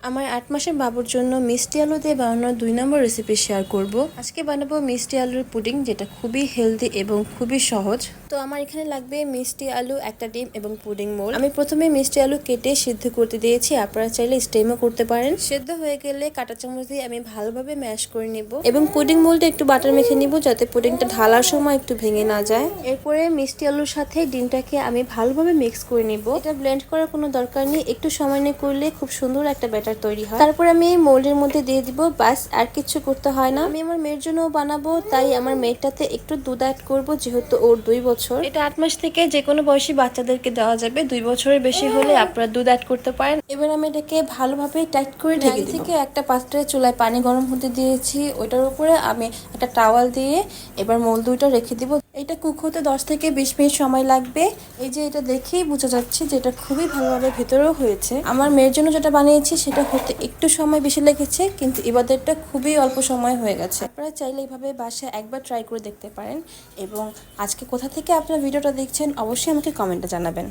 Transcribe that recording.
আমার ৮ মাসের বাবুর জন্য মিষ্টি আলু দিয়ে বানানোর ২ নম্বর রেসিপি শেয়ার করব। আজকে বানাবো মিষ্টি আলুর পুডিং, যেটা খুবই হেলদি এবং খুবই সহজ। তো আমার এখানে লাগবে মিষ্টি আলু, একটা ডিম এবং পুডিং মোল্ড। আমি প্রথমে মিষ্টি আলু কেটে সিদ্ধ করতে দিয়েছি, আপনারা চাইলে স্টেমও করতে পারেন। সিদ্ধ হয়ে গেলে কাঁটা চামচ দিয়ে আমি ভালোভাবে ম্যাশ করে নিব এবং পুডিং মোল্ডে একটু বাটার মেখে নিব, যাতে পুডিংটা ঢালার সময় একটু ভেঙে না যায়। এরপরে মিষ্টি আলুর সাথে ডিমটাকে আমি ভালোভাবে মিক্স করে নিব। এটা ব্লেন্ড করার কোনো দরকার নেই, একটু সময় নিয়ে করলে খুব সুন্দর একটা ব্যাটার তৈরি হয়। তারপর আমি এই মোল্ডের মধ্যে দিয়ে দিব, বাস আর কিছু করতে হয় না। আমি আমার মেয়ের জন্য বানাবো, তাই আমার মেয়েটাতে একটু দুধ অ্যাড করবো, যেহেতু ওর 2 বছর। এটা 8 মাস থেকে যে কোনো বয়সী বাচ্চাদেরকে দেওয়া যাবে, 2 বছরের বেশি হলে আপনারা দুধ অ্যাড করতে পারেন। এবার আমি এটাকে ভালোভাবে টাইট করে ঢেকে দিব। থেকে একটা পাত্রে চুলায় পানি গরম হতে দিয়েছি, ওইটার উপরে আমি একটা টাওয়াল দিয়ে এবার মোল্ড দুইটা রেখে দিব। এটা কুক হতে 10 থেকে 20 মিনিট সময় লাগবে। এই যে এটা দেখেই বোঝা যাচ্ছে যে এটা খুবই ভালোভাবে ভেতরেও হয়েছে। আমার মেয়ের জন্য যেটা বানিয়েছি সেটা হতে একটু সময় বেশি লেগেছে, কিন্তু এবারেরটা খুবই অল্প সময় হয়ে গেছে। আপনারা চাইলে এইভাবে বাসায় একবার ট্রাই করে দেখতে পারেন। এবং আজকে কোথা থেকে আপনারা ভিডিওটা দেখছেন অবশ্যই আমাকে কমেন্টে জানাবেন।